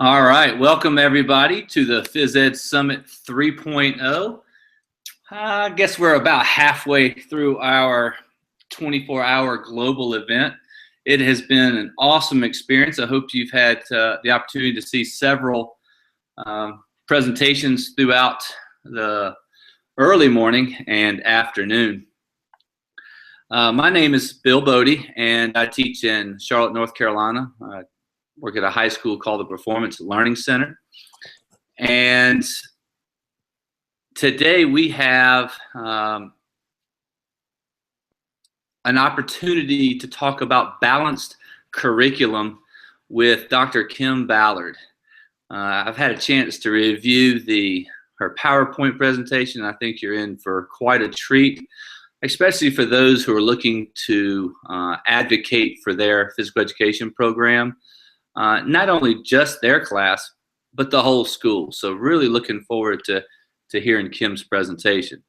All right, welcome everybody to the PhysEdSummit 3.0. I guess we're about halfway through our 24-hour global event. It has been an awesome experience. I hope you've had the opportunity to see several presentations throughout the early morning and afternoon. My name is Bill Bodie, and I teach in Charlotte, North Carolina. I work at a high school called the Performance Learning Center. And today we have an opportunity to talk about balanced curriculum with Dr. Kymm Ballard. I've had a chance to review her PowerPoint presentation. I think you're in for quite a treat, especially for those who are looking to advocate for their physical education program. Not only just their class, but the whole school. So really looking forward to hearing Kymm's presentation.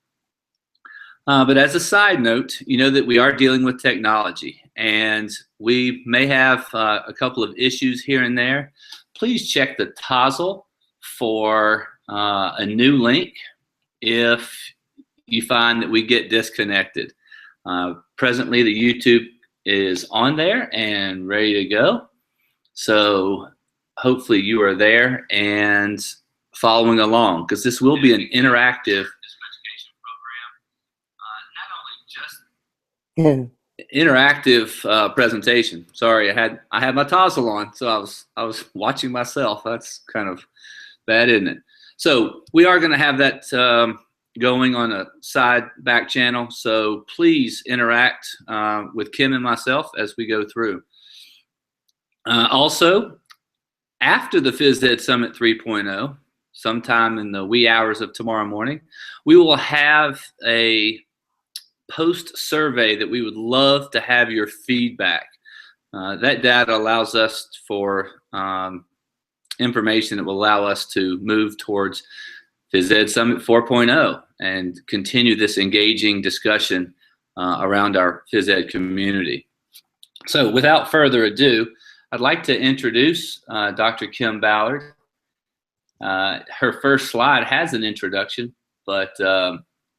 But as a side note, you know that we are dealing with technology, and we may have a couple of issues here and there. Please check the toggle for a new link if you find that we get disconnected. Presently, the YouTube is on there and ready to go. So hopefully you are there and following along, because this will be an interactive presentation. Sorry, I had my toggle on, so I was watching myself. That's kind of bad, isn't it? So we are going to have that going on a side back channel. So please interact with Kymm and myself as we go through. Also, after the PhysEdSummit 3.0, sometime in the wee hours of tomorrow morning, we will have a post survey that we would love to have your feedback. That data allows us for information that will allow us to move towards PhysEdSummit 4.0 and continue this engaging discussion around our phys ed community. So without further ado, I'd like to introduce Dr. Kymm Ballard. Her first slide has an introduction, but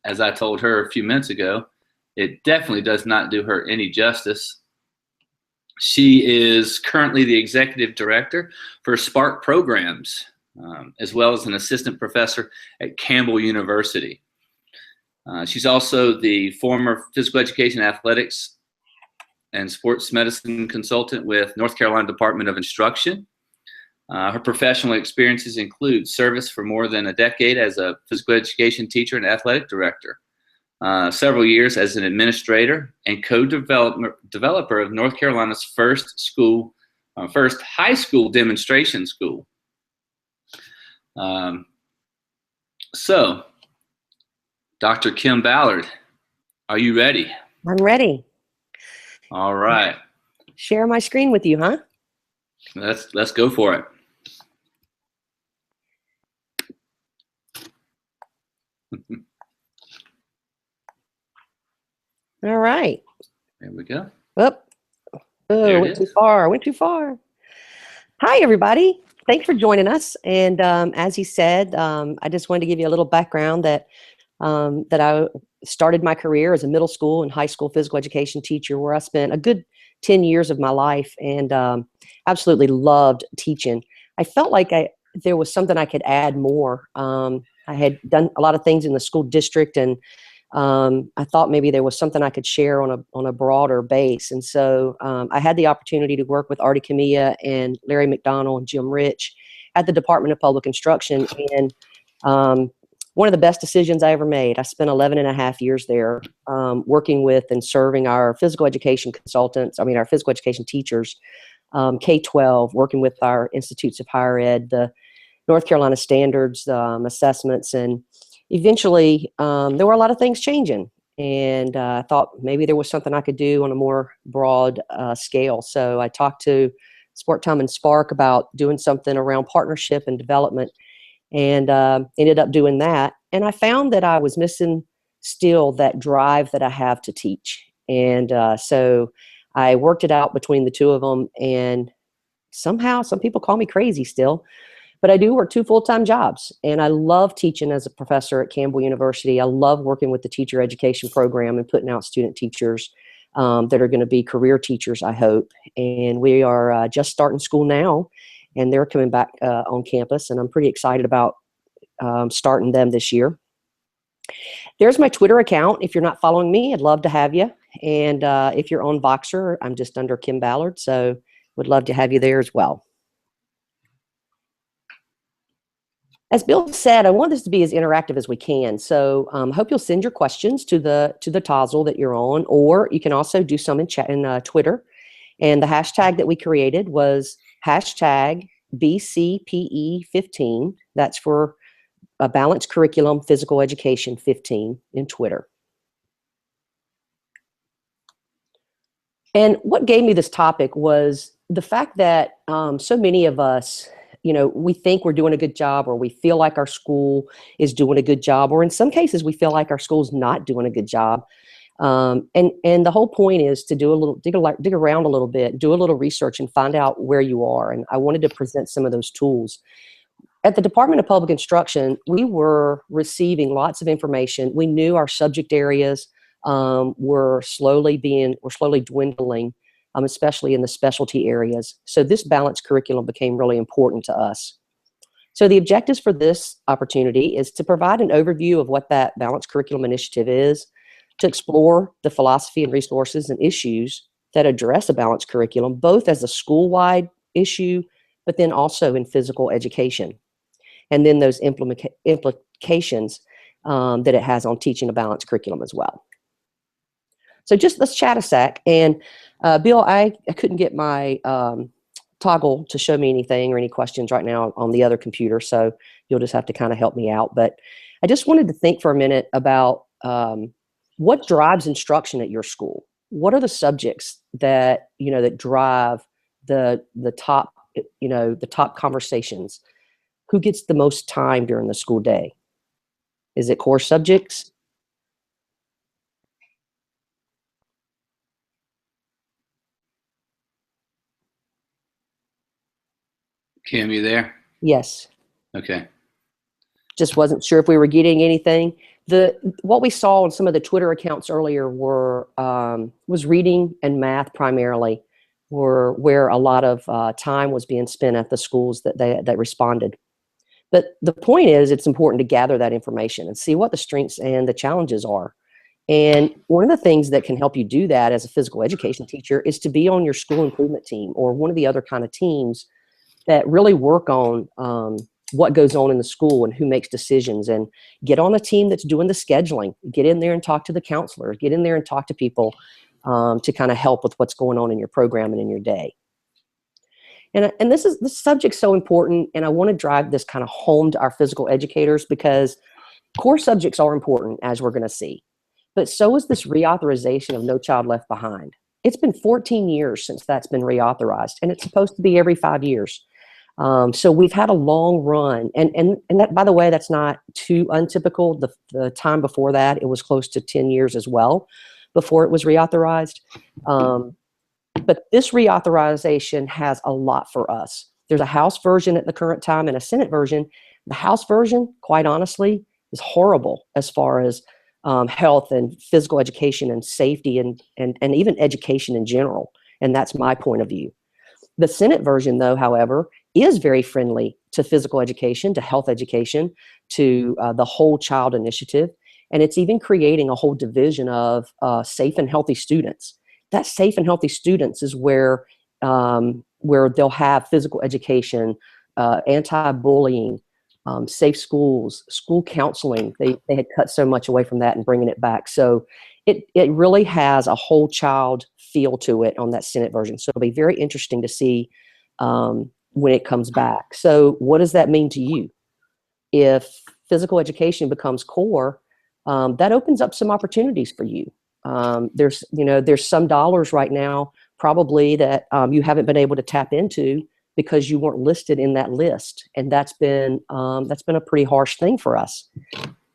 as I told her a few minutes ago, it definitely does not do her any justice. She is currently the Executive Director for Spark Programs, as well as an Assistant Professor at Campbell University. She's also the former Physical Education Athletics and Sports Medicine Consultant with North Carolina Department of Instruction. Her professional experiences include service for more than a decade as a physical education teacher and athletic director, several years as an administrator and co-developer of North Carolina's first high school demonstration school. So, Dr. Kymm Ballard, are you ready? I'm ready. All right. Share my screen with you, huh? Let's go for it. All right. There we go. Oh, went too far. Went too far. Hi, everybody. Thanks for joining us. And as he said, I just wanted to give you a little background that I started my career as a middle school and high school physical education teacher, where I spent a good 10 years of my life and absolutely loved teaching. I felt like there was something I could add more. I had done a lot of things in the school district, and I thought maybe there was something I could share on a broader base. And so I had the opportunity to work with Artie Camilla and Larry McDonald and Jim Rich at the Department of Public Instruction. And one of the best decisions I ever made. I spent 11 and a half years there working with and serving our physical education consultants, our physical education teachers, K-12, working with our institutes of higher ed, the North Carolina standards, assessments, and eventually there were a lot of things changing. And I thought maybe there was something I could do on a more broad scale. So I talked to Sport Time and Spark about doing something around partnership and development, and ended up doing that. And I found that I was missing still that drive that I have to teach. And so I worked it out between the two of them and somehow some people call me crazy still, but I do work 2 full-time jobs, and I love teaching as a professor at Campbell University. I love working with the teacher education program and putting out student teachers that are going to be career teachers, I hope. And we are just starting school now, and they're coming back on campus, and I'm pretty excited about starting them this year. There's my Twitter account. If you're not following me, I'd love to have you. And if you're on Voxer, I'm just under Kymm Ballard, so would love to have you there as well. As Bill said, I want this to be as interactive as we can. So hope you'll send your questions to the Tozzle that you're on, or you can also do some in chat in Twitter. And the hashtag that we created was hashtag BCPE15. That's for a balanced curriculum, physical education 15 in Twitter. And what gave me this topic was the fact that so many of us, we think we're doing a good job, or we feel like our school is doing a good job, or in some cases we feel like our school's not doing a good job. And the whole point is to do a little, dig around a little bit, do a little research and find out where you are. And I wanted to present some of those tools. At the Department of Public Instruction, we were receiving lots of information. We knew our subject areas were slowly dwindling, especially in the specialty areas. So this balanced curriculum became really important to us. So the objectives for this opportunity is to provide an overview of what that balanced curriculum initiative is, to explore the philosophy and resources and issues that address a balanced curriculum, both as a school-wide issue, but then also in physical education. And then those implications that it has on teaching a balanced curriculum as well. So just let's chat a sec. And Bill, I couldn't get my toggle to show me anything or any questions right now on the other computer, so you'll just have to kind of help me out. But I just wanted to think for a minute about what drives instruction at your school. What are the subjects that that drive the top the top conversations? Who gets the most time during the school day? Is it core subjects? Kymm, you there? Yes. Okay. Just wasn't sure if we were getting anything. What we saw on some of the Twitter accounts earlier were was reading and math primarily, were where a lot of time was being spent at the schools that responded. But the point is, it's important to gather that information and see what the strengths and the challenges are. And one of the things that can help you do that as a physical education teacher is to be on your school improvement team, or one of the other kind of teams that really work on what goes on in the school and who makes decisions, and get on a team that's doing the scheduling. Get in there and talk to the counselors, get in there and talk to people to kind of help with what's going on in your program and in your day. And this subject's so important, and I want to drive this kind of home to our physical educators, because core subjects are important, as we're going to see. But so is this reauthorization of No Child Left Behind. It's been 14 years since that's been reauthorized, and it's supposed to be every 5 years. So we've had a long run, and that, by the way, that's not too untypical. The time before that, it was close to 10 years as well before it was reauthorized. But this reauthorization has a lot for us. There's a House version at the current time and a Senate version. The House version, quite honestly, is horrible as far as health and physical education and safety and even education in general. And that's my point of view. The Senate version, though, however, is very friendly to physical education, to health education, to the Whole Child Initiative. And it's even creating a whole division of safe and healthy students. That safe and healthy students is where they'll have physical education, anti-bullying, safe schools, school counseling. They had cut so much away from that and bringing it back. So it really has a whole child feel to it on that Senate version. So it'll be very interesting to see when it comes back. So what does that mean to you? If physical education becomes core, that opens up some opportunities for you. There's some dollars right now probably that you haven't been able to tap into because you weren't listed in that list, and that's been a pretty harsh thing for us.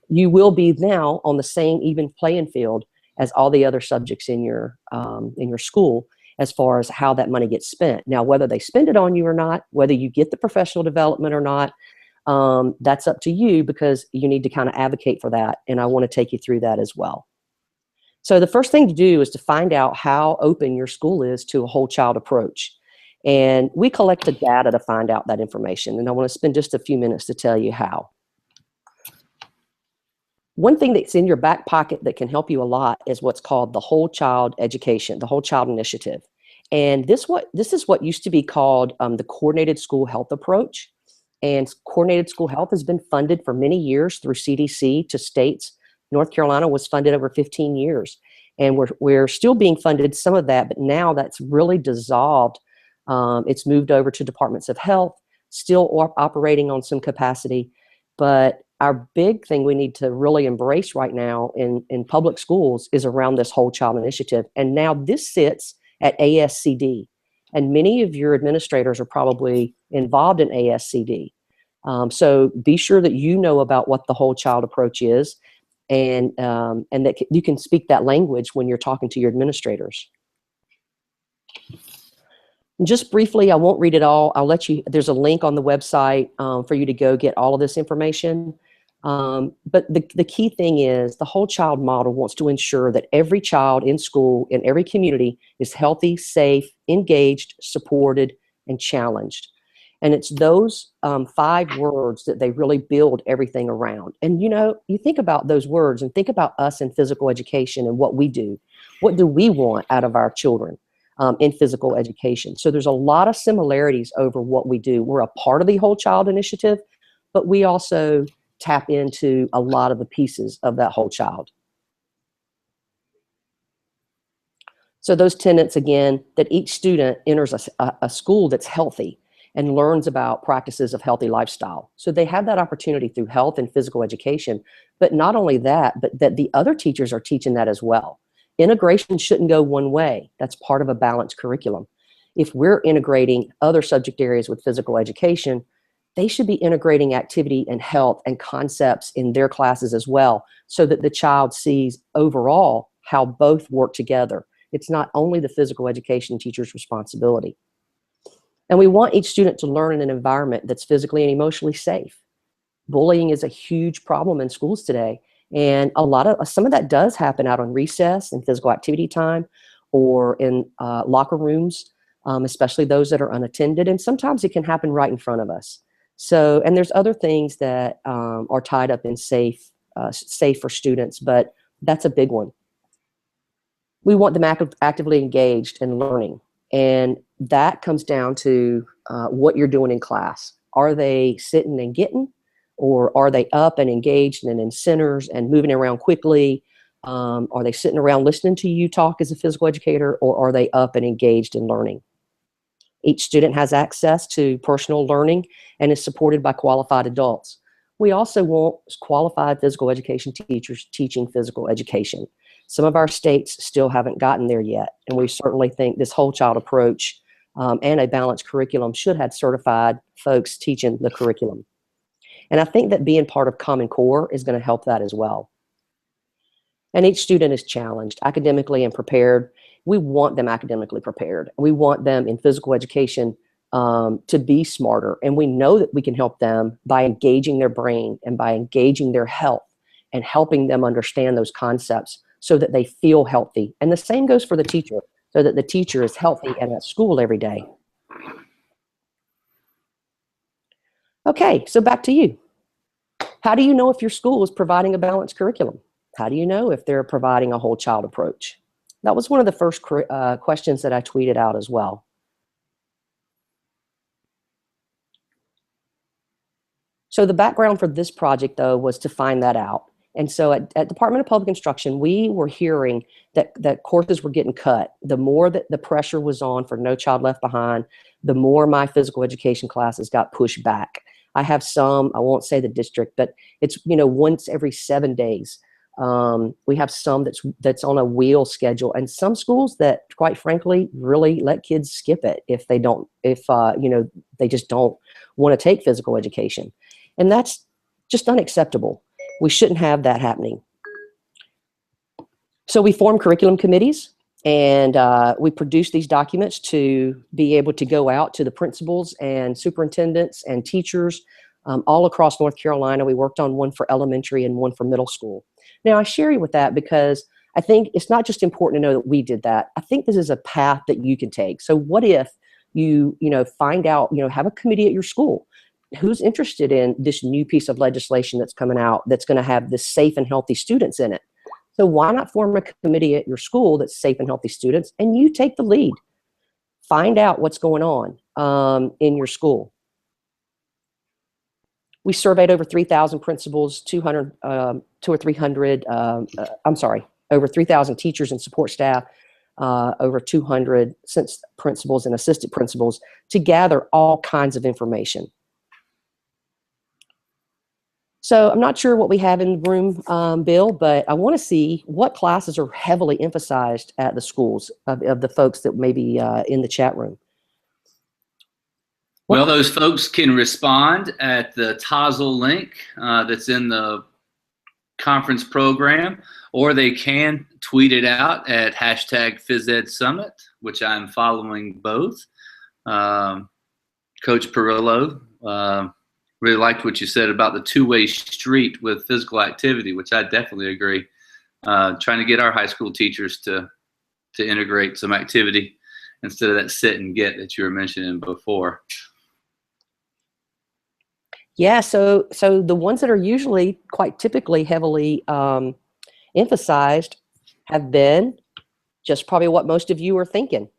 You will be now on the same even playing field as all the other subjects in your school, as far as how that money gets spent. Now, whether they spend it on you or not, whether you get the professional development or not, that's up to you, because you need to kind of advocate for that. And I want to take you through that as well. So the first thing to do is to find out how open your school is to a whole child approach. And we collect the data to find out that information. And I want to spend just a few minutes to tell you how. One thing that's in your back pocket that can help you a lot is what's called the Whole Child Education, the Whole Child Initiative. And this is what used to be called the Coordinated School Health Approach. And Coordinated School Health has been funded for many years through CDC to states. North Carolina was funded over 15 years. And we're still being funded some of that, but now that's really dissolved. It's moved over to departments of health, still operating on some capacity. But our big thing we need to really embrace right now in public schools is around this Whole Child Initiative. And now this sits at ASCD. And many of your administrators are probably involved in ASCD. So be sure that you know about what the Whole Child approach is, and that you can speak that language when you're talking to your administrators. Just briefly, I won't read it all. I'll let you, there's a link on the website for you to go get all of this information. But the key thing is the Whole Child model wants to ensure that every child in school, in every community, is healthy, safe, engaged, supported, and challenged. And it's those 5 words that they really build everything around. And you think about those words and think about us in physical education and what we do. What do we want out of our children in physical education? So there's a lot of similarities over what we do. We're a part of the Whole Child Initiative, but we also tap into a lot of the pieces of that whole child. So those tenets, again, that each student enters a school that's healthy and learns about practices of healthy lifestyle. So they have that opportunity through health and physical education, but not only that, but that the other teachers are teaching that as well. Integration shouldn't go one way. That's part of a balanced curriculum. If we're integrating other subject areas with physical education, they should be integrating activity and health and concepts in their classes as well, so that the child sees overall how both work together. It's not only the physical education teacher's responsibility. And we want each student to learn in an environment that's physically and emotionally safe. Bullying is a huge problem in schools today. And some of that does happen out on recess and physical activity time, or in locker rooms, especially those that are unattended. And sometimes it can happen right in front of us. So, and there's other things that are tied up in safe for students, but that's a big one. We want them actively engaged in learning. And that comes down to what you're doing in class. Are they sitting and getting? Or are they up and engaged and in centers and moving around quickly? Are they sitting around listening to you talk as a physical educator, or are they up and engaged in learning? Each student has access to personal learning and is supported by qualified adults. We also want qualified physical education teachers teaching physical education. Some of our states still haven't gotten there yet, and we certainly think this whole child approach and a balanced curriculum should have certified folks teaching the curriculum. And I think that being part of Common Core is going to help that as well. And each student is challenged academically and prepared. We want them academically prepared. We want them in physical education to be smarter. And we know that we can help them by engaging their brain and by engaging their health and helping them understand those concepts so that they feel healthy. And the same goes for the teacher, so that the teacher is healthy and at school every day. Okay, so back to you. How do you know if your school is providing a balanced curriculum? How do you know if they're providing a whole child approach? That was one of the first questions that I tweeted out as well. So the background for this project, though, was to find that out. And so at Department of Public Instruction, we were hearing that courses were getting cut. The more that the pressure was on for No Child Left Behind, the more my physical education classes got pushed back. I have some, I won't say the district, but it's, once every 7 days. We have some that's on a wheel schedule, and some schools that, quite frankly, really let kids skip it if they just don't want to take physical education. And that's just unacceptable. We shouldn't have that happening. So we form curriculum committees, And we produce these documents to be able to go out to the principals and superintendents and teachers all across North Carolina. We worked on one for elementary and one for middle school. Now, I share you with that because I think it's not just important to know that we did that. I think this is a path that you can take. So what if you find out, have a committee at your school who's interested in this new piece of legislation that's coming out that's going to have this safe and healthy students in it. So why not form a committee at your school that's safe and healthy students, and you take the lead. Find out what's going on in your school. We surveyed over 3,000 principals, over 3,000 teachers and support staff, over 200 principals and assistant principals to gather all kinds of information. So I'm not sure what we have in the room, Bill, but I want to see what classes are heavily emphasized at the schools of the folks that may be in the chat room. Well, those folks can respond at the TOZL link that's in the conference program, or they can tweet it out at hashtag PhysEdSummit, which I'm following both. Coach Perillo, really liked what you said about the two-way street with physical activity, which I definitely agree. Trying to get our high school teachers to integrate some activity instead of that sit and get that you were mentioning before. Yeah, so the ones that are usually quite typically heavily emphasized have been just probably what most of you are thinking.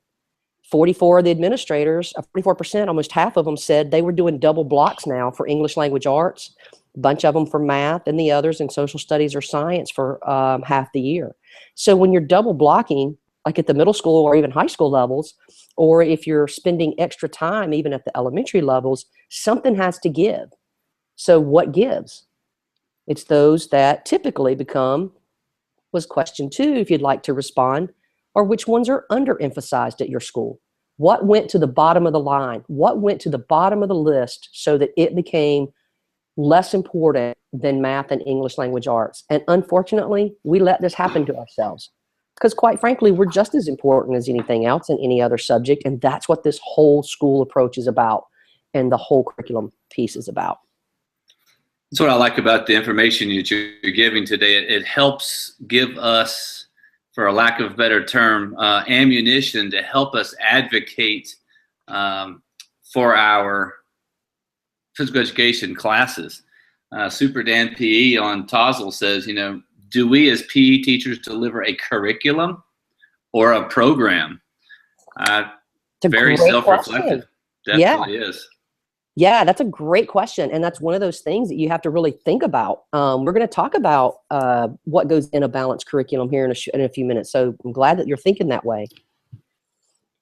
44 of the administrators, 44%, almost half of them said they were doing double blocks now for English language arts, a bunch of them for math, and the others in social studies or science for half the year. So when you're double blocking, like at the middle school or even high school levels, or if you're spending extra time even at the elementary levels, something has to give. So what gives? It's those that typically become, was question 2, if you'd like to respond, or which ones are underemphasized at your school? What went to the bottom of the line? What went to the bottom of the list so that it became less important than math and English language arts? And unfortunately, we let this happen to ourselves because quite frankly, we're just as important as anything else in any other subject. And that's what this whole school approach is about and the whole curriculum piece is about. That's what I like about the information that you're giving today. It helps give us, for a lack of a better term, ammunition to help us advocate for our physical education classes. Super Dan PE on TOZL says, do we as PE teachers deliver a curriculum or a program? Very self-reflective. Definitely is. Yeah, that's a great question. And that's one of those things that you have to really think about. We're going to talk about what goes in a balanced curriculum here in a few minutes. So I'm glad that you're thinking that way.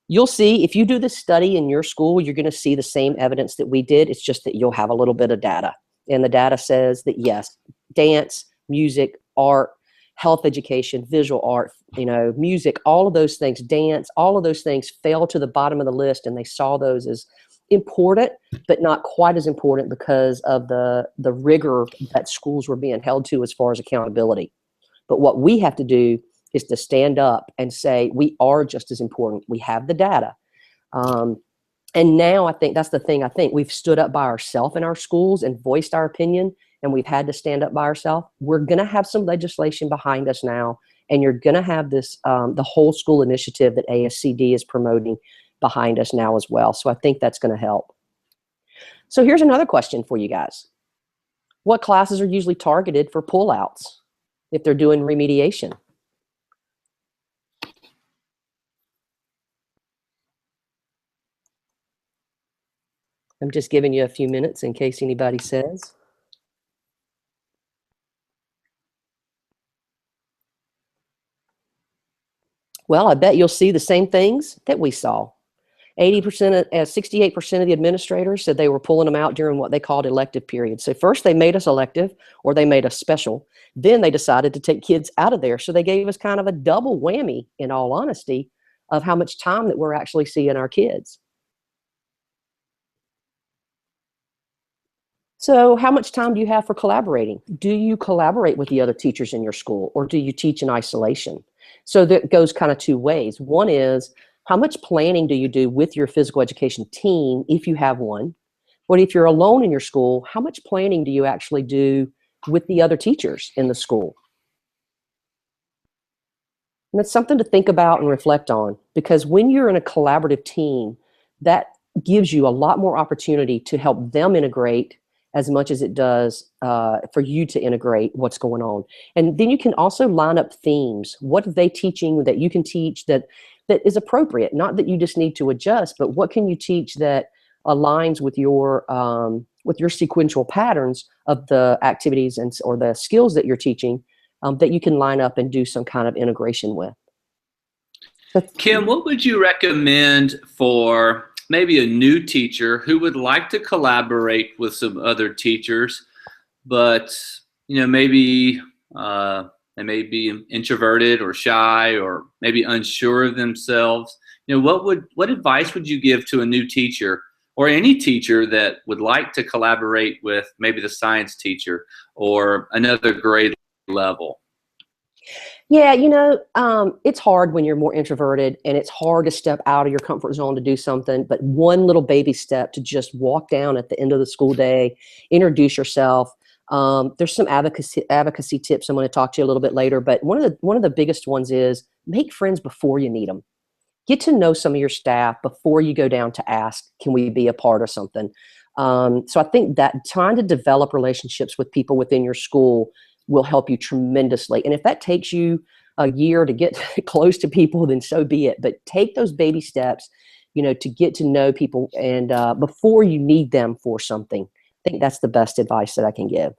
You'll see, if you do this study in your school, you're going to see the same evidence that we did. It's just that you'll have a little bit of data. And the data says that, yes, dance, music, art, health education, visual art, music, all of those things, dance, all of those things fell to the bottom of the list. And they saw those as important, but not quite as important because of the rigor that schools were being held to as far as accountability. But what we have to do is to stand up and say, we are just as important. We have the data. And now I think that's the thing. I think we've stood up by ourselves in our schools and voiced our opinion, and we've had to stand up by ourselves. We're going to have some legislation behind us now, and you're going to have this, the whole school initiative that ASCD is promoting behind us now as well. So I think that's going to help. So here's another question for you guys. What classes are usually targeted for pullouts if they're doing remediation? I'm just giving you a few minutes in case anybody says. Well, I bet you'll see the same things that we saw. 68% of the administrators said they were pulling them out during what they called elective periods. So first they made us elective or they made us special. Then they decided to take kids out of there. So they gave us kind of a double whammy, in all honesty, of how much time that we're actually seeing our kids. So how much time do you have for collaborating? Do you collaborate with the other teachers in your school, or do you teach in isolation? So that goes kind of two ways. One is, how much planning do you do with your physical education team if you have one? But if you're alone in your school, how much planning do you actually do with the other teachers in the school? And it's something to think about and reflect on, because when you're in a collaborative team, that gives you a lot more opportunity to help them integrate as much as it does for you to integrate what's going on. And then you can also line up themes. What are they teaching that you can teach that is appropriate? Not that you just need to adjust, but what can you teach that aligns with your sequential patterns of the activities or the skills that you're teaching, that you can line up and do some kind of integration with. Kymm, what would you recommend for maybe a new teacher who would like to collaborate with some other teachers, but maybe they may be introverted or shy or maybe unsure of themselves? What advice would you give to a new teacher or any teacher that would like to collaborate with maybe the science teacher or another grade level? Yeah, it's hard when you're more introverted, and it's hard to step out of your comfort zone to do something. But one little baby step to just walk down at the end of the school day, introduce yourself. There's some advocacy tips I'm going to talk to you a little bit later. But one of the biggest ones is make friends before you need them. Get to know some of your staff before you go down to ask, can we be a part of something? So I think that trying to develop relationships with people within your school will help you tremendously. And if that takes you a year to get close to people, then so be it. But take those baby steps, to get to know people and before you need them for something. I think that's the best advice that I can give.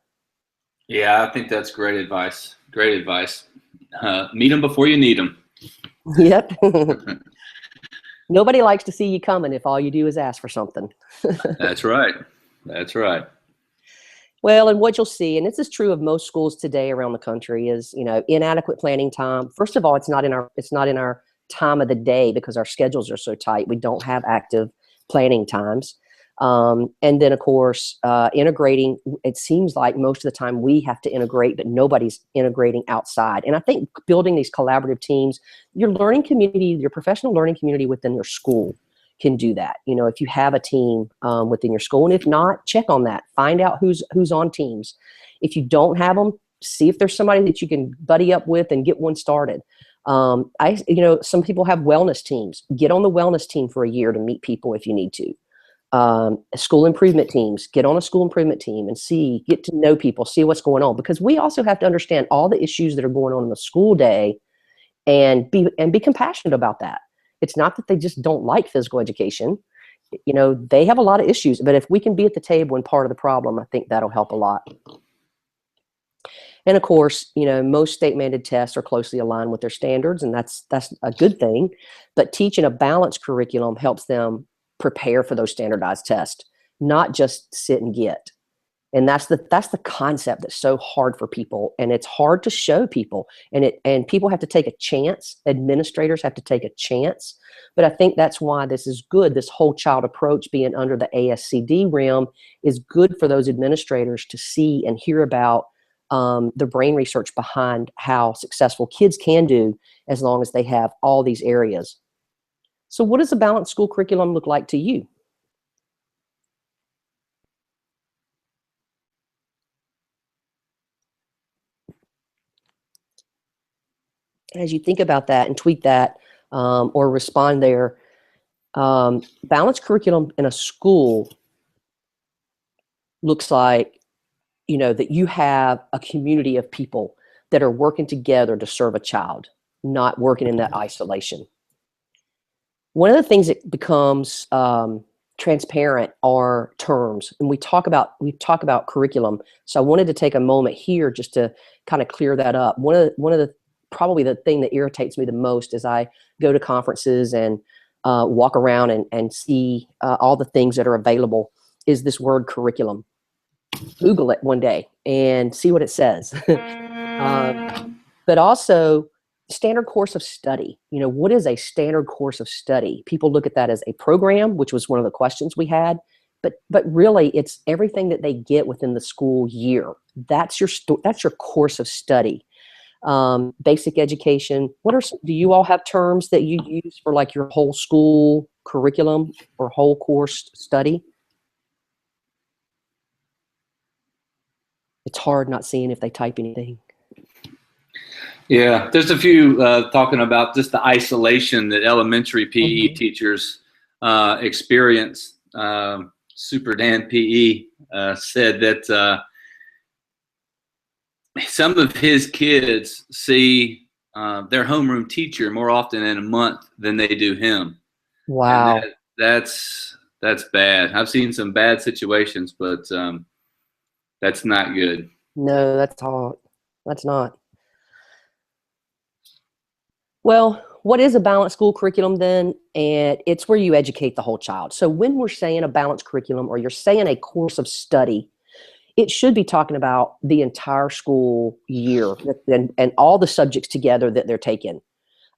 Yeah, I think that's great advice. Great advice. Meet them before you need them. Yep. Nobody likes to see you coming if all you do is ask for something. That's right. That's right. Well, and what you'll see, and this is true of most schools today around the country, is inadequate planning time. First of all, it's not in our time of the day because our schedules are so tight. We don't have active planning times, and then of course integrating. It seems like most of the time we have to integrate, but nobody's integrating outside. And I think building these collaborative teams, your learning community, your professional learning community within your school can do that. If you have a team within your school, and if not, check on that. Find out who's on teams. If you don't have them, see if there's somebody that you can buddy up with and get one started. Some people have wellness teams. Get on the wellness team for a year to meet people if you need to. School improvement teams. Get on a school improvement team and get to know people, see what's going on, because we also have to understand all the issues that are going on in the school day and be compassionate about that. It's not that they just don't like physical education. They have a lot of issues, but if we can be at the table and part of the problem, I think that'll help a lot. And of course, most state-mandated tests are closely aligned with their standards, and that's a good thing. But teaching a balanced curriculum helps them prepare for those standardized tests, not just sit and get. And that's the concept that's so hard for people, and it's hard to show people, and people have to take a chance. Administrators have to take a chance, but I think that's why this is good. This whole child approach being under the ASCD realm is good for those administrators to see and hear about the brain research behind how successful kids can do as long as they have all these areas. So what does a balanced school curriculum look like to you? As you think about that and tweet that or respond there, balanced curriculum in a school looks like, that you have a community of people that are working together to serve a child, not working in that isolation. One of the things that becomes transparent are terms, and we talk about curriculum. So I wanted to take a moment here just to kind of clear that up. One of the probably the thing that irritates me the most is I go to conferences and walk around and see all the things that are available is this word curriculum. Google it one day and see what it says. But also standard course of study. What is a standard course of study? People look at that as a program, which was one of the questions we had. But really, it's everything that they get within the school year. That's your course of study. basic education. Do you all have terms that you use for like your whole school curriculum or whole course study? It's hard not seeing if they type anything. Yeah, there's a few talking about just the isolation that elementary PE teachers experience. Super Dan PE said that some of his kids see their homeroom teacher more often in a month than they do him. Wow. And that's bad. I've seen some bad situations, but that's not good. No, that's not. Well, what is a balanced school curriculum then? And it's where you educate the whole child. So when we're saying a balanced curriculum or you're saying a course of study, it should be talking about the entire school year and all the subjects together that they're taking.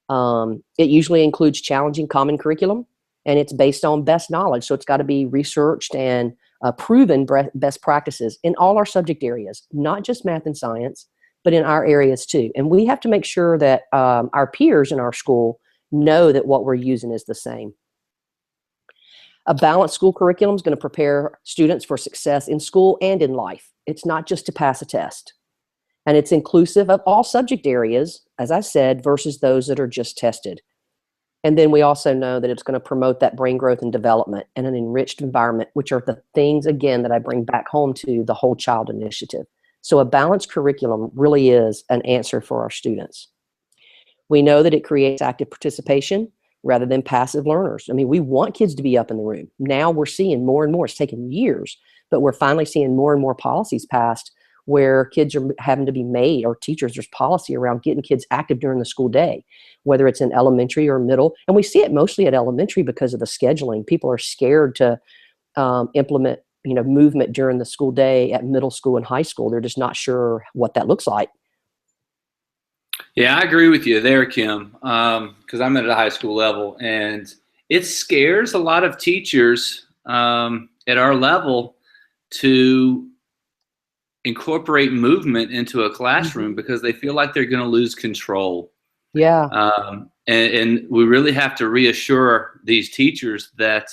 It usually includes challenging common curriculum, and it's based on best knowledge. So it's got to be researched and proven best practices in all our subject areas, not just math and science, but in our areas too. And we have to make sure that our peers in our school know that what we're using is the same. A balanced school curriculum is going to prepare students for success in school and in life. It's not just to pass a test. And it's inclusive of all subject areas, as I said, versus those that are just tested. And then we also know that it's going to promote that brain growth and development and an enriched environment, which are the things, again, that I bring back home to the whole child initiative. So a balanced curriculum really is an answer for our students. We know that it creates active participation rather than passive learners. I mean, we want kids to be up in the room. Now we're seeing more and more. It's taken years, but we're finally seeing more and more policies passed where kids are having to be made, or teachers, there's policy around getting kids active during the school day, whether it's in elementary or middle. And we see it mostly at elementary because of the scheduling. People are scared to implement, movement during the school day at middle school and high school. They're just not sure what that looks like. Yeah, I agree with you there, Kymm, because I'm at a high school level, and it scares a lot of teachers at our level to incorporate movement into a classroom because they feel like they're going to lose control. Yeah. And we really have to reassure these teachers that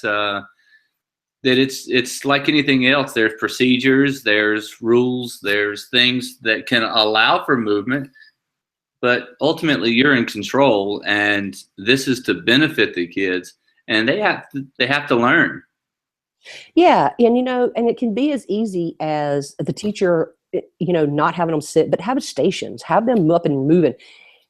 that it's like anything else. There's procedures, there's rules, there's things that can allow for movement, but ultimately you're in control, and this is to benefit the kids, and they have to learn. Yeah, and and it can be as easy as the teacher, not having them sit, but have stations, have them up and moving.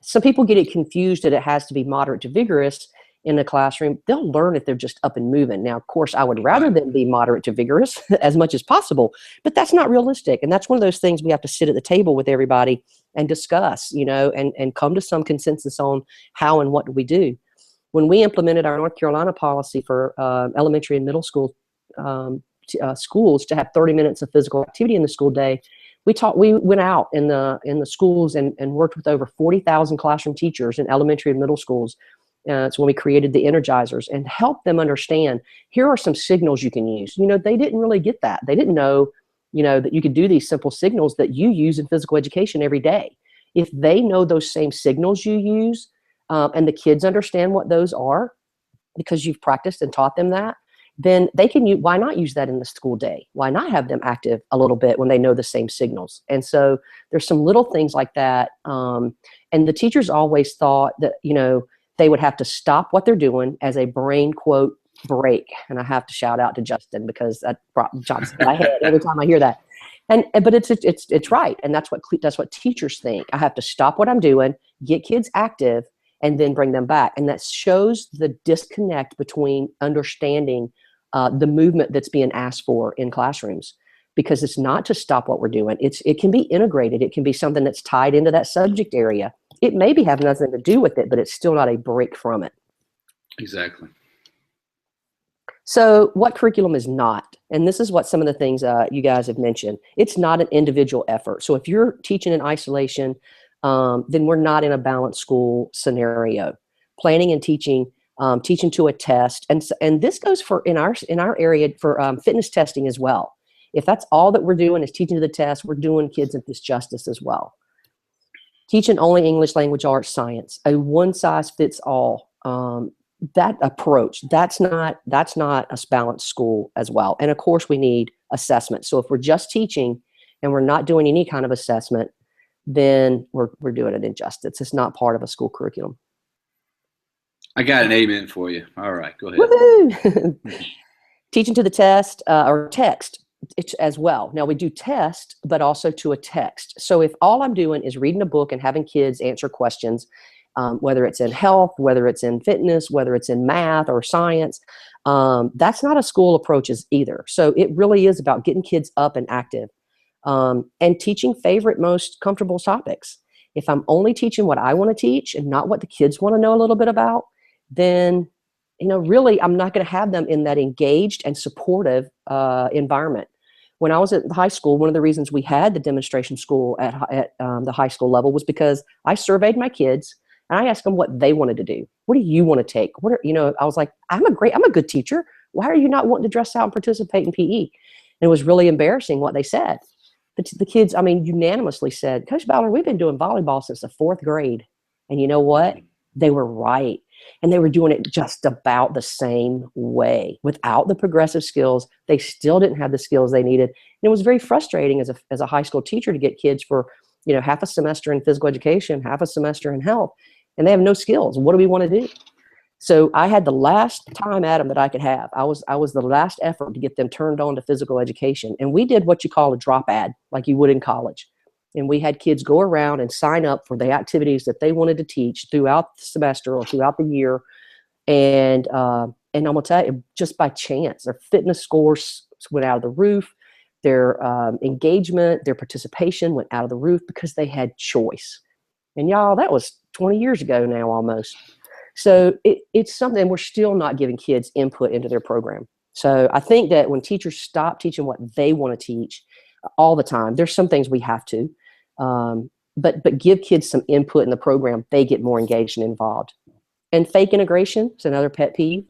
Some people get it confused that it has to be moderate to vigorous in a classroom. They'll learn if they're just up and moving. Now, of course, I would rather them be moderate to vigorous as much as possible, but that's not realistic. And that's one of those things we have to sit at the table with everybody and discuss, and come to some consensus on how and what do we do. When we implemented our North Carolina policy for elementary and middle school schools to have 30 minutes of physical activity in the school day, we went out in the schools and worked with over 40,000 classroom teachers in elementary and middle schools. It's when we created the Energizers and helped them understand, here are some signals you can use. They didn't really get that. They didn't know, that you could do these simple signals that you use in physical education every day. If they know those same signals you use, and the kids understand what those are because you've practiced and taught them that, then they can use, why not use that in the school day? Why not have them active a little bit when they know the same signals? And so there's some little things like that. And the teachers always thought that, they would have to stop what they're doing as a brain, quote, break. And I have to shout out to Justin because that jumps in my head every time I hear that. But it's right. And that's what teachers think. I have to stop what I'm doing, get kids active, and then bring them back. And that shows the disconnect between understanding the movement that's being asked for in classrooms, because it's not to stop what we're doing. It can be integrated. It can be something that's tied into that subject area. It maybe have nothing to do with it, but it's still not a break from it. Exactly. So what curriculum is not? And this is what some of the things you guys have mentioned. It's not an individual effort. So if you're teaching in isolation, then we're not in a balanced school scenario. Planning and teaching to a test, and this goes for in our area for fitness testing as well. If that's all that we're doing is teaching to the test, we're doing kids a disjustice as well. Teaching only English, language arts, science, a one size fits all. That approach, that's not a balanced school as well. And of course we need assessment. So if we're just teaching and we're not doing any kind of assessment, then we're doing an injustice. It's not part of a school curriculum. I got an amen for you. All right, go ahead. Woohoo! Teaching to the test or text as well. Now we do test, but also to a text. So if all I'm doing is reading a book and having kids answer questions, whether it's in health, whether it's in fitness, whether it's in math or science, that's not a school approach either. So it really is about getting kids up and active, and teaching favorite, most comfortable topics. If I'm only teaching what I want to teach and not what the kids want to know a little bit about, then, really, I'm not going to have them in that engaged and supportive environment. When I was at high school, one of the reasons we had the demonstration school at the high school level was because I surveyed my kids and I asked them what they wanted to do. What do you want to take? I was like, I'm a good teacher. Why are you not wanting to dress out and participate in PE? And it was really embarrassing what they said. The kids, unanimously said, Coach Ballard, we've been doing volleyball since the 4th grade. And you know what? They were right. And they were doing it just about the same way. Without the progressive skills, they still didn't have the skills they needed. And it was very frustrating as a high school teacher to get kids for, half a semester in physical education, half a semester in health, and they have no skills. What do we want to do? So I had the last time at them that I could have. I was the last effort to get them turned on to physical education. And we did what you call a drop ad, like you would in college. And we had kids go around and sign up for the activities that they wanted to teach throughout the semester or throughout the year. And I'm gonna tell you, just by chance, their fitness scores went out of the roof. Their engagement, their participation went out of the roof because they had choice. And y'all, that was 20 years ago now almost. So it's something we're still not giving kids input into their program. So I think that when teachers stop teaching what they want to teach all the time, there's some things we have to, but give kids some input in the program, they get more engaged and involved. And fake integration is another pet peeve.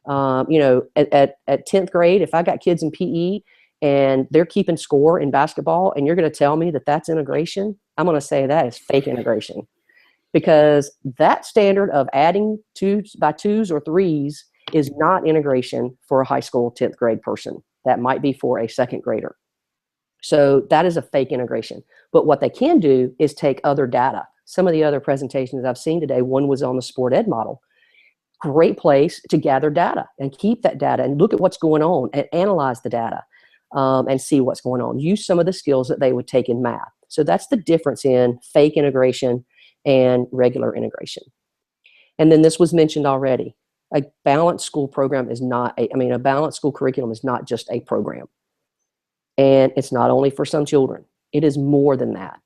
At 10th grade, if I got kids in PE and they're keeping score in basketball and you're going to tell me that that's integration, I'm going to say that is fake integration. Because that standard of adding 2s by 2s or 3s is not integration for a high school 10th grade person. That might be for a 2nd grader. So that is a fake integration. But what they can do is take other data. Some of the other presentations I've seen today, one was on the sport ed model. Great place to gather data and keep that data and look at what's going on and analyze the data and see what's going on. Use some of the skills that they would take in math. So that's the difference in fake integration and regular integration. And then this was mentioned already. A balanced school program is not a balanced school curriculum is not just a program. And it's not only for some children. It is more than that.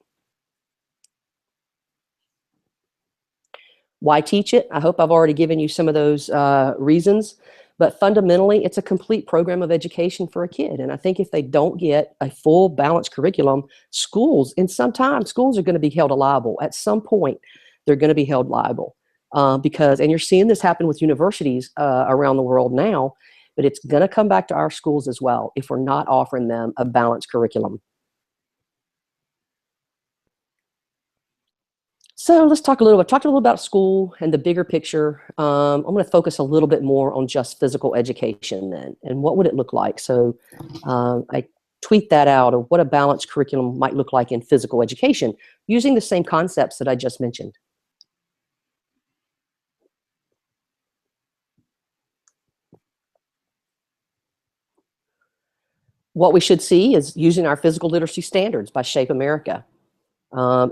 Why teach it? I hope I've already given you some of those reasons. But fundamentally, it's a complete program of education for a kid. And I think if they don't get a full balanced curriculum, schools are going to be held liable. At some point, they're going to be held liable. And you're seeing this happen with universities around the world now, but it's going to come back to our schools as well if we're not offering them a balanced curriculum. So let's talk a little about school and the bigger picture. I'm going to focus a little bit more on just physical education then, and what would it look like? So I tweet that out of what a balanced curriculum might look like in physical education using the same concepts that I just mentioned. What we should see is using our physical literacy standards by Shape America.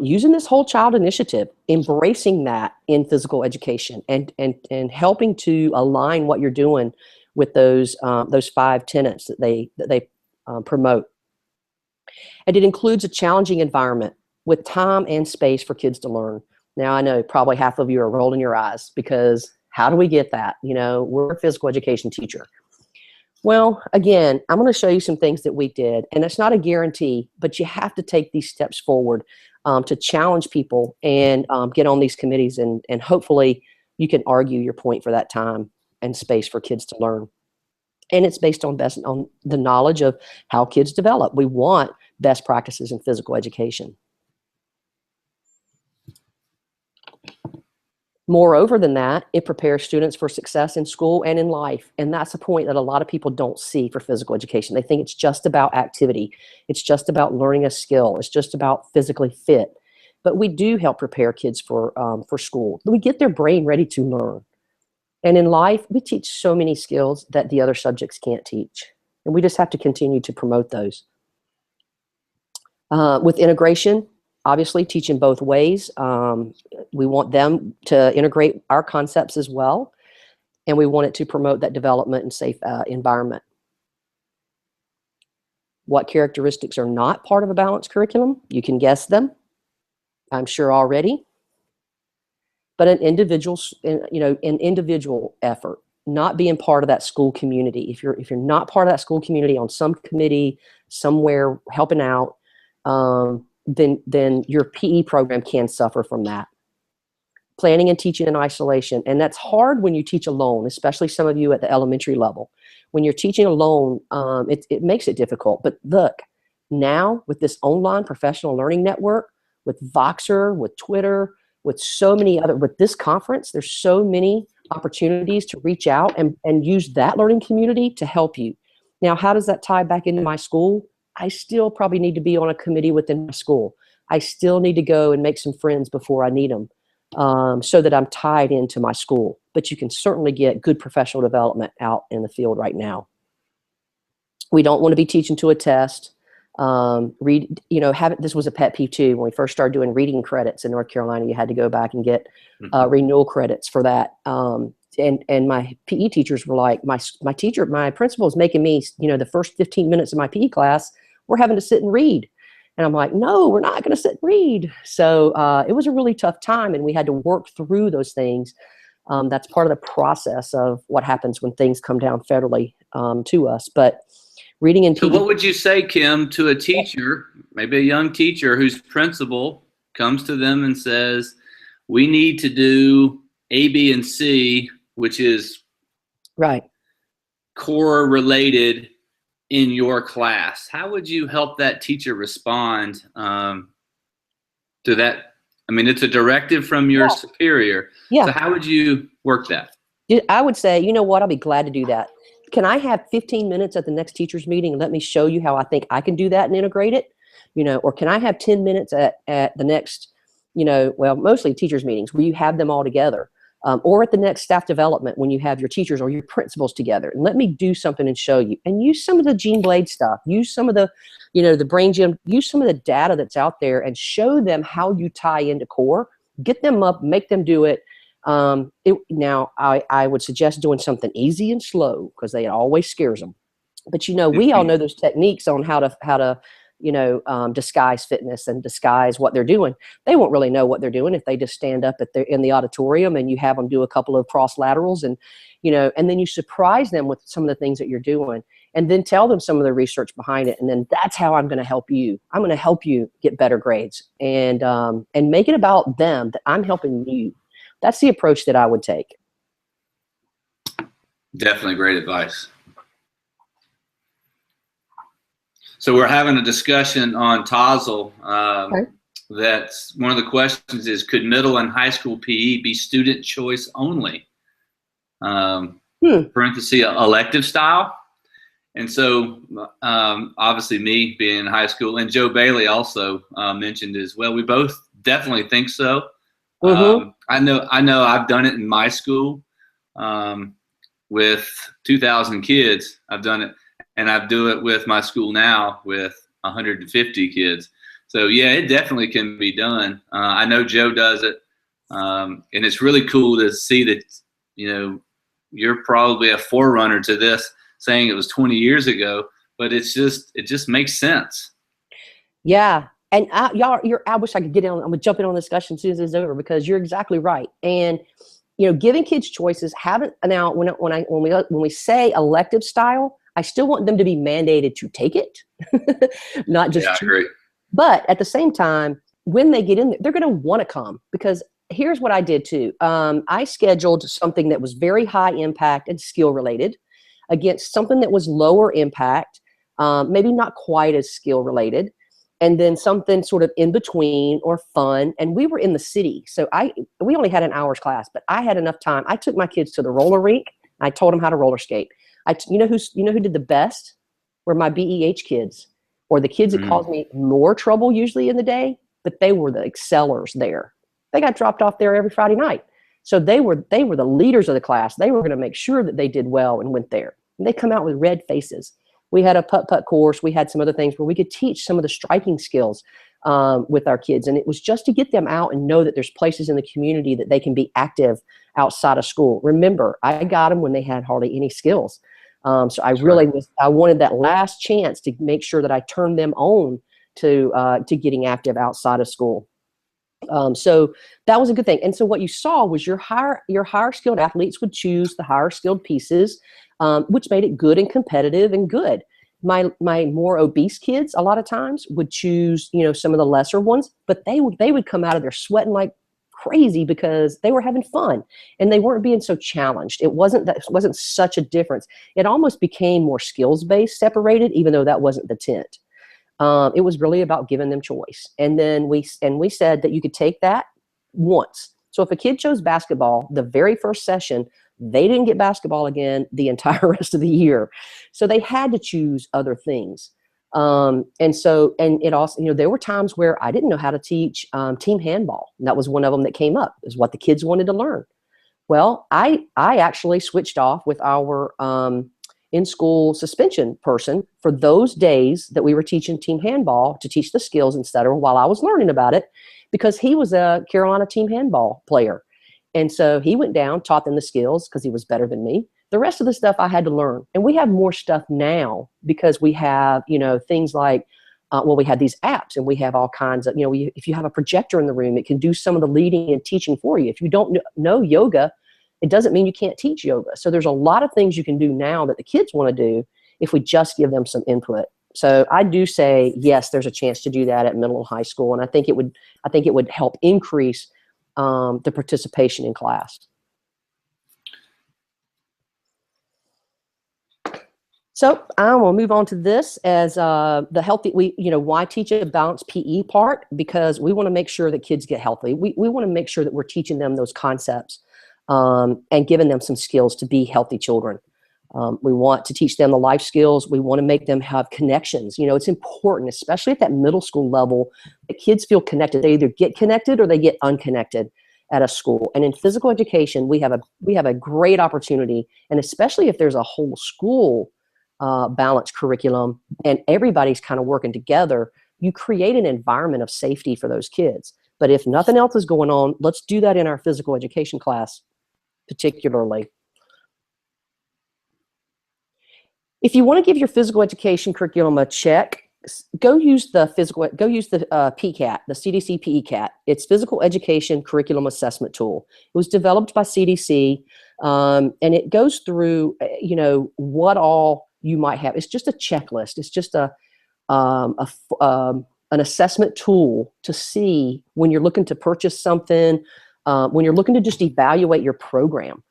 Using this whole child initiative, embracing that in physical education and helping to align what you're doing with those 5 tenets that they promote. And it includes a challenging environment with time and space for kids to learn. Now, I know probably half of you are rolling your eyes because how do we get that? We're a physical education teacher. Well, again, I'm going to show you some things that we did, and it's not a guarantee, but you have to take these steps forward to challenge people and get on these committees, and hopefully you can argue your point for that time and space for kids to learn. And it's based on the knowledge of how kids develop. We want best practices in physical education. Moreover than that, it prepares students for success in school and in life. And that's a point that a lot of people don't see for physical education. They think it's just about activity. It's just about learning a skill. It's just about physically fit. But we do help prepare kids for school. We get their brain ready to learn. And in life, we teach so many skills that the other subjects can't teach. And we just have to continue to promote those. With integration, obviously teaching both ways. We want them to integrate our concepts as well. And we want it to promote that development and safe environment. What characteristics are not part of a balanced curriculum? You can guess them, I'm sure already. But an individual effort, not being part of that school community. If you're not part of that school community on some committee, somewhere helping out, then your PE program can suffer from that. Planning and teaching in isolation. And that's hard when you teach alone, especially some of you at the elementary level. When you're teaching alone, it makes it difficult. But look, now with this online professional learning network, with Voxer, with Twitter, with so many other, with this conference, there's so many opportunities to reach out and use that learning community to help you. Now, how does that tie back into my school? I still probably need to be on a committee within my school. I still need to go and make some friends before I need them, so that I'm tied into my school. But you can certainly get good professional development out in the field right now. We don't want to be teaching to a test. This was a pet peeve too. When we first started doing reading credits in North Carolina, you had to go back and get renewal credits for that. And my PE teachers were like, my principal is making me, the first 15 minutes of my PE class, we're having to sit and read. And I'm like, no, we're not going to sit and read. So it was a really tough time, and we had to work through those things. That's part of the process of what happens when things come down federally to us. But reading and teaching. So what would you say, Kymm, to a teacher, maybe a young teacher whose principal comes to them and says, we need to do A, B, and C, which is right core related in your class? How would you help that teacher respond to that? I mean, it's a directive from your superior. Yeah. So how would you work that? I would say, you know what, I'll be glad to do that. Can I have 15 minutes at the next teacher's meeting and let me show you how I think I can do that and integrate it? Or can I have 10 minutes at the next, mostly teachers' meetings where you have them all together, or at the next staff development when you have your teachers or your principals together, and let me do something and show you, and use some of the Gene Blade stuff, use some of the, the brain gym, use some of the data that's out there and show them how you tie into core, get them up, make them do it. Now I would suggest doing something easy and slow, because they always scares them. But we all know those techniques on how to disguise fitness and disguise what they're doing. They won't really know what they're doing if they just stand up in the auditorium and you have them do a couple of cross laterals and then you surprise them with some of the things that you're doing, and then tell them some of the research behind it. And then that's how I'm going to help you. I'm going to help you get better grades, and make it about them, that I'm helping you. That's the approach that I would take. Definitely great advice. So we're having a discussion on TOSL. Okay. That's one of the questions is, could middle and high school PE be student choice only? Parenthesis, elective style. And so obviously me being in high school, and Joe Bailey also mentioned as well, we both definitely think so. I know I've done it in my school with 2,000 kids. I've done it, and I do it with my school now with 150 kids. So yeah, it definitely can be done. I know Joe does it, and it's really cool to see that you're probably a forerunner to this, saying it was 20 years ago, but it just makes sense. Yeah. And I wish I could get in. I'm gonna jump in on the discussion as soon as it's over, because you're exactly right. And giving kids choices. Now when we say elective style, I still want them to be mandated to take it, not just. Yeah, I agree. But at the same time, when they get in there, they're going to want to come, because here's what I did too. I scheduled something that was very high impact and skill related against something that was lower impact, maybe not quite as skill related. and then something sort of in between or fun. And we were in the city, so we only had an hour's class, but I had enough time. I took my kids to the roller rink. I told them how to roller skate. You know who did the best? Were my BEH kids, or the kids that caused me more trouble usually in the day, but they were the excellers there. They got dropped off there every Friday night. So they were the leaders of the class. They were going to make sure that they did well and went there. And they come out with red faces. We had a putt-putt course. We had some other things where we could teach some of the striking skills with our kids. And it was just to get them out and know that there's places in the community that they can be active outside of school. Remember, I got them when they had hardly any skills. So I wanted that last chance to make sure that I turned them on to getting active outside of school. So that was a good thing. And so what you saw was your higher skilled athletes would choose the higher skilled pieces, which made it good and competitive and good. My more obese kids a lot of times would choose, some of the lesser ones, but they would come out of there sweating like crazy because they were having fun and they weren't being so challenged. It wasn't such a difference. It almost became more skills based, separated, even though that wasn't the intent. It was really about giving them choice. And then we said that you could take that once. So if a kid chose basketball, the very first session, they didn't get basketball again the entire rest of the year. So they had to choose other things. And it also, there were times where I didn't know how to teach team handball. And that was one of them that came up, is what the kids wanted to learn. Well, I actually switched off with our in-school suspension person for those days that we were teaching team handball to teach the skills instead of while I was learning about it, because he was a Carolina team handball player. And so he went down, taught them the skills because he was better than me. The rest of the stuff I had to learn. And we have more stuff now because we have, things like, we had these apps and we have all kinds of, if you have a projector in the room, it can do some of the leading and teaching for you. If you don't know yoga, it doesn't mean you can't teach yoga. So there's a lot of things you can do now that the kids want to do if we just give them some input. So I do say, yes, there's a chance to do that at middle and high school. And I think it would help increase the participation in class. So I will move on to this as the healthy, why teach a balanced PE part? Because we want to make sure that kids get healthy. We want to make sure that we're teaching them those concepts and giving them some skills to be healthy children. We want to teach them the life skills. We want to make them have connections. It's important, especially at that middle school level, that kids feel connected. They either get connected or they get unconnected at a school. And in physical education, we have a great opportunity, and especially if there's a whole school balanced curriculum and everybody's kind of working together, you create an environment of safety for those kids. But if nothing else is going on, let's do that in our physical education class particularly. If you want to give your physical education curriculum a check, go use the PCAT, the CDC PECAT. It's Physical Education Curriculum Assessment Tool. It was developed by CDC, and it goes through, what all you might have. It's just a checklist. It's just an assessment tool to see when you're looking to purchase something, when you're looking to just evaluate your program.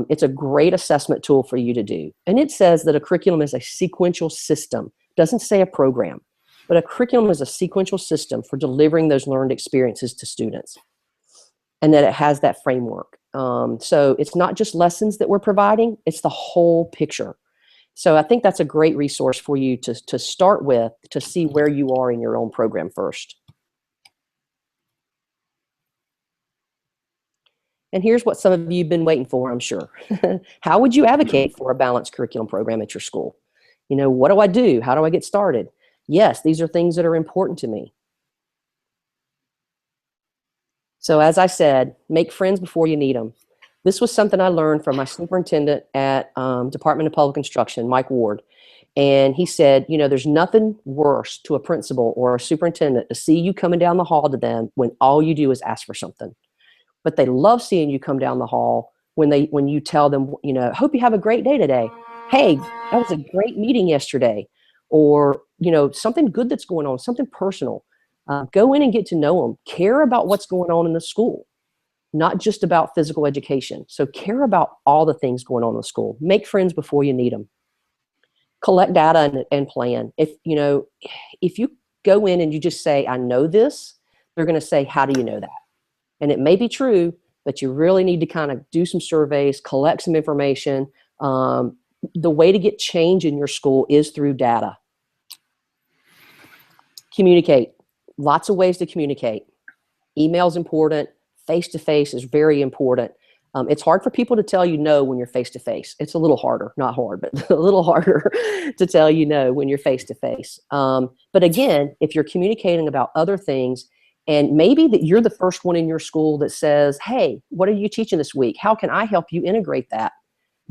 It's a great assessment tool for you to do. And it says that a curriculum is a sequential system. It doesn't say a program, but a curriculum is a sequential system for delivering those learned experiences to students, and that it has that framework. So it's not just lessons that we're providing, it's the whole picture. So I think that's a great resource for you to start with, to see where you are in your own program first. And here's what some of you have been waiting for, I'm sure. How would you advocate for a balanced curriculum program at your school? What do I do? How do I get started? Yes, these are things that are important to me. So as I said, make friends before you need them. This was something I learned from my superintendent at Department of Public Instruction, Mike Ward. And he said, there's nothing worse to a principal or a superintendent to see you coming down the hall to them when all you do is ask for something. But they love seeing you come down the hall when you tell them, hope you have a great day today. Hey, that was a great meeting yesterday. Or, something good that's going on, something personal. Go in and get to know them. Care about what's going on in the school, not just about physical education. So care about all the things going on in the school. Make friends before you need them. Collect data and plan. If you go in and you just say, I know this, they're going to say, how do you know that? And it may be true, but you really need to kind of do some surveys, collect some information. The way to get change in your school is through data. Communicate. Lots of ways to communicate. Email is important. Face-to-face is very important. It's hard for people to tell you no when you're face-to-face. It's a little harder, not hard, but a little harder to tell you no when you're face-to-face. But again, if you're communicating about other things, and maybe that you're the first one in your school that says, hey, what are you teaching this week? How can I help you integrate that?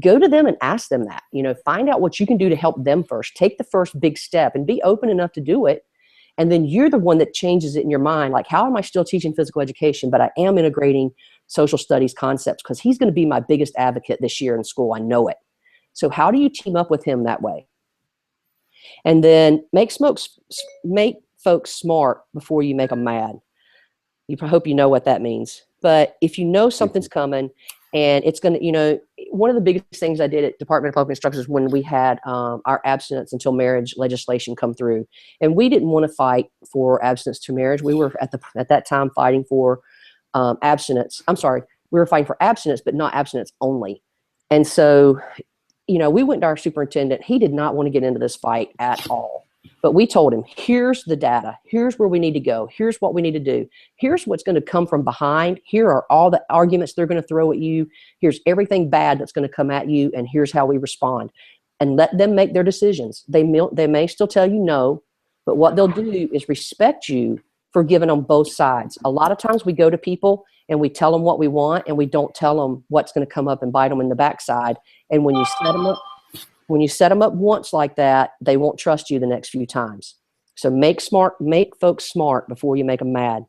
Go to them and ask them that. Find out what you can do to help them first. Take the first big step and be open enough to do it. And then you're the one that changes it in your mind. Like, how am I still teaching physical education, but I am integrating social studies concepts? Because he's going to be my biggest advocate this year in school. I know it. So how do you team up with him that way? And then make folks smart before you make them mad. I hope you know what that means. But if you know something's coming and it's going to, one of the biggest things I did at Department of Public Instruction is when we had our abstinence until marriage legislation come through. And we didn't want to fight for abstinence to marriage. We were at that time fighting for abstinence. I'm sorry. We were fighting for abstinence, but not abstinence only. And so, we went to our superintendent. He did not want to get into this fight at all. But we told him, here's the data. Here's where we need to go. Here's what we need to do. Here's what's going to come from behind. Here are all the arguments they're going to throw at you. Here's everything bad that's going to come at you. And here's how we respond. And let them make their decisions. They may still tell you no, but what they'll do is respect you for giving on both sides. A lot of times we go to people and we tell them what we want, and we don't tell them what's going to come up and bite them in the backside. And when you set them up once like that, they won't trust you the next few times. So make folks smart before you make them mad.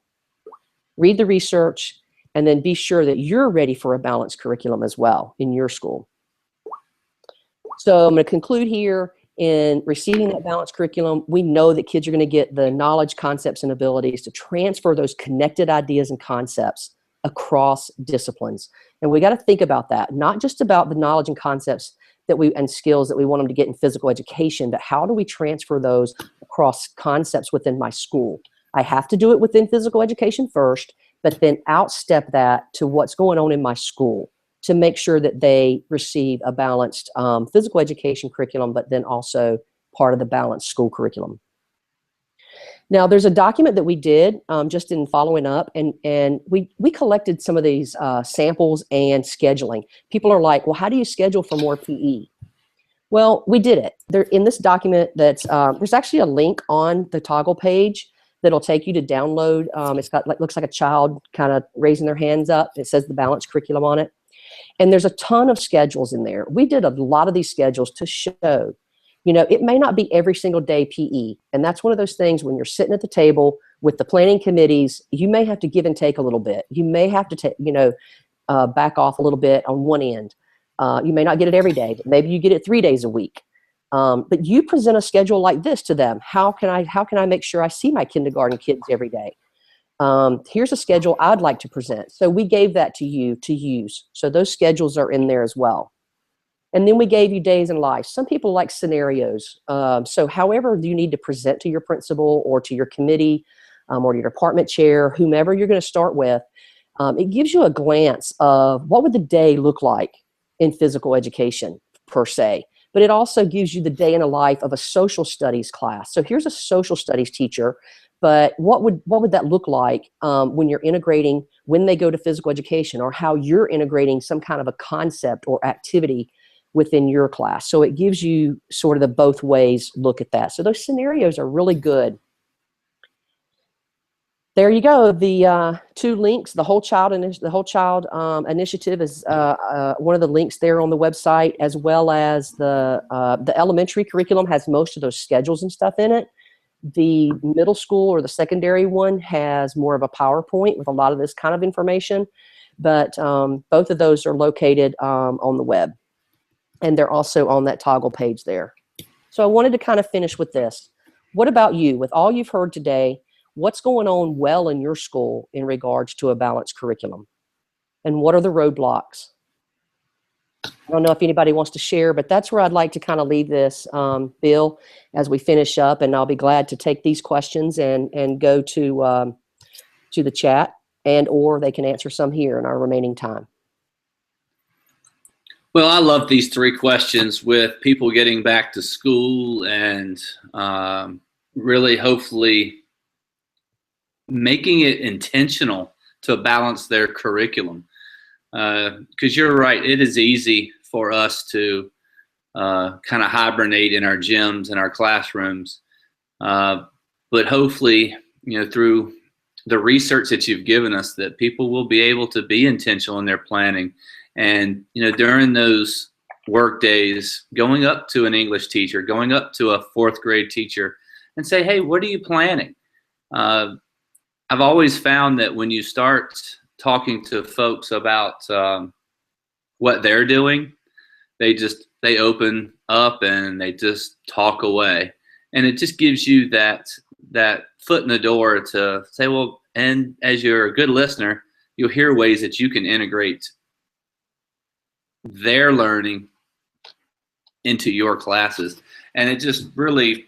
Read the research, and then be sure that you're ready for a balanced curriculum as well in your school. So I'm going to conclude here. In receiving that balanced curriculum, we know that kids are going to get the knowledge, concepts, and abilities to transfer those connected ideas and concepts across disciplines. And we got to think about that, not just about the knowledge and concepts and skills that we want them to get in physical education, but how do we transfer those across concepts within my school? I have to do it within physical education first, but then outstep that to what's going on in my school to make sure that they receive a balanced physical education curriculum, but then also part of the balanced school curriculum. Now, there's a document that we did just in following up, and we collected some of these samples and scheduling. People are like, well, how do you schedule for more PE? Well, we did it. In this document, there's actually a link on the toggle page that'll take you to download. It's got looks like a child kind of raising their hands up. It says the balanced curriculum on it. And there's a ton of schedules in there. We did a lot of these schedules to show, it may not be every single day PE. And that's one of those things when you're sitting at the table with the planning committees, you may have to give and take a little bit. You may have to back off a little bit on one end. You may not get it every day, but maybe you get it 3 days a week. But you present a schedule like this to them. How can I make sure I see my kindergarten kids every day? Here's a schedule I'd like to present. So we gave that to you to use. So those schedules are in there as well. And then we gave you days in life. Some people like scenarios. So however you need to present to your principal or to your committee or to your department chair, whomever you're going to start with, it gives you a glance of what would the day look like in physical education per se. But it also gives you the day in the life of a social studies class. So here's a social studies teacher. But what would that look like when you're integrating, when they go to physical education, or how you're integrating some kind of a concept or activity within your class? So it gives you sort of the both ways look at that. So those scenarios are really good. There you go. The two links, the whole child initiative is one of the links there on the website, as well as the elementary curriculum has most of those schedules and stuff in it. The middle school or the secondary one has more of a PowerPoint with a lot of this kind of information, but both of those are located on the web, and they're also on that toggle page there. So I wanted to kind of finish with this. What about you? With all you've heard today, what's going on well in your school in regards to a balanced curriculum? And what are the roadblocks? I don't know if anybody wants to share, but that's where I'd like to kind of leave this, Bill, as we finish up. And I'll be glad to take these questions and go to the chat, and or they can answer some here in our remaining time. Well, I love these 3 questions with people getting back to school and really hopefully making it intentional to balance their curriculum. Because you're right, it is easy for us to kind of hibernate in our gyms and our classrooms. But hopefully, through the research that you've given us, that people will be able to be intentional in their planning. And, during those work days, going up to an English teacher, going up to a 4th grade teacher and say, hey, what are you planning? I've always found that when you start talking to folks about what they're doing, they open up and they just talk away. And it just gives you that foot in the door to say, well, and as you're a good listener, you'll hear ways that you can integrate their learning into your classes. And it just really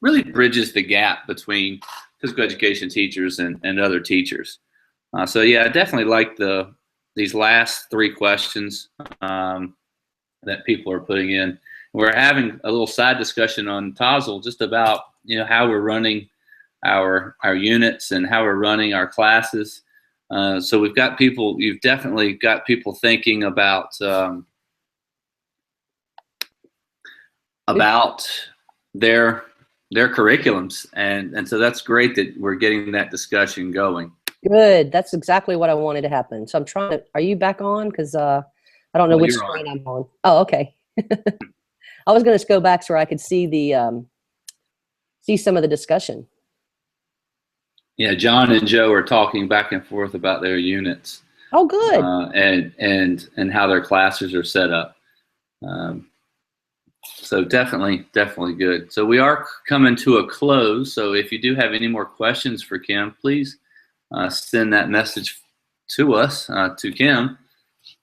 bridges the gap between physical education teachers and other teachers. So yeah, I definitely like these last 3 questions that people are putting in. We're having a little side discussion on Tassel just about how we're running our units and how we're running our classes. So we've got people. You've definitely got people thinking about their curriculums, and so that's great that we're getting that discussion going. Good. That's exactly what I wanted to happen. So I'm trying to. Are you back on? Because I don't know which screen I'm on. Oh, okay. I was going to go back so I could see see some of the discussion. Yeah, John and Joe are talking back and forth about their units. Oh, good. And how their classes are set up. So definitely good. So we are coming to a close. So if you do have any more questions for Kymm, please send that message to us, to Kymm,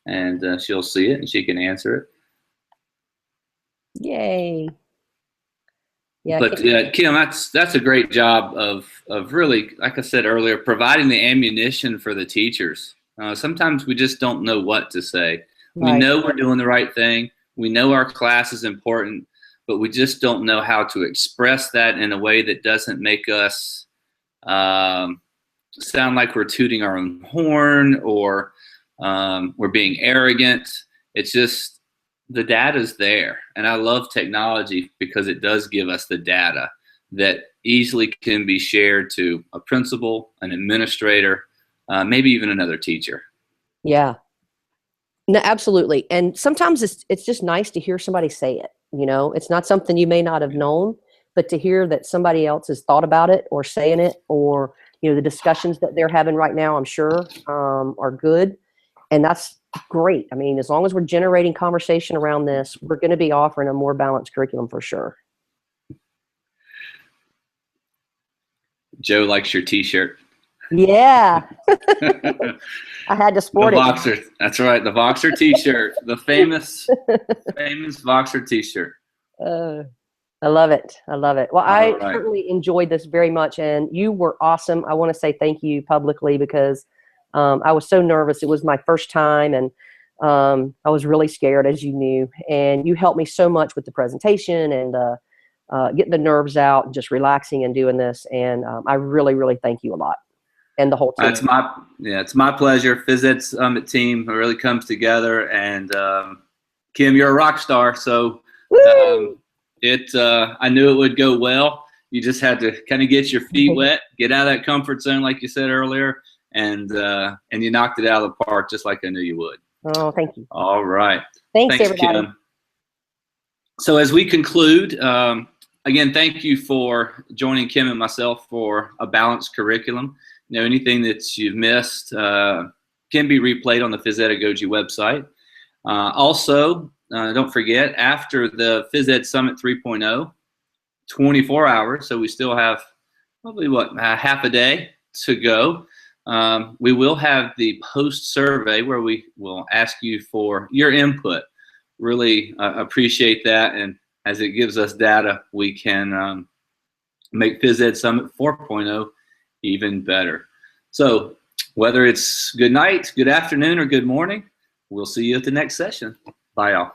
and she'll see it and she can answer it. Yay. Yeah, but Kymm, that's a great job of really, like I said earlier, providing the ammunition for the teachers. Sometimes we just don't know what to say. Right. We know we're doing the right thing. We know our class is important, but we just don't know how to express that in a way that doesn't make us sound like we're tooting our own horn or we're being arrogant. It's just, the data's there. And I love technology because it does give us the data that easily can be shared to a principal, an administrator, maybe even another teacher. Yeah. No, absolutely. And sometimes it's just nice to hear somebody say it. It's not something you may not have known, but to hear that somebody else has thought about it or saying it, or, the discussions that they're having right now, I'm sure, are good. And that's great. I mean, as long as we're generating conversation around this, we're going to be offering a more balanced curriculum for sure. Joe likes your t-shirt. Yeah. I had to sport the Voxer. That's right. The Voxer t-shirt, the famous Voxer t-shirt. I love it. I love it. Well, I certainly enjoyed this very much, and you were awesome. I want to say thank you publicly because I was so nervous. It was my first time, and I was really scared, as you knew, and you helped me so much with the presentation and getting the nerves out and just relaxing and doing this. And I really, really thank you a lot. And the whole team. It's my pleasure. PhysEdSummit team really comes together, and Kymm, you're a rock star. So I knew it would go well. You just had to kind of get your feet wet, get out of that comfort zone, like you said earlier, and you knocked it out of the park just like I knew you would. Oh, thank you. All right. Thanks everybody. Kymm. So as we conclude, again, thank you for joining Kymm and myself for a balanced curriculum. Anything that you've missed can be replayed on the PhysEdagogy website. Also, don't forget, after the PhysEdSummit 3.0, 24 hours, so we still have probably, half a day to go. we will have the post survey where we will ask you for your input. Really appreciate that, and as it gives us data, we can make PhysEdSummit 4.0 even better. So whether it's good night, good afternoon, or good morning, we'll see you at the next session. Bye, y'all.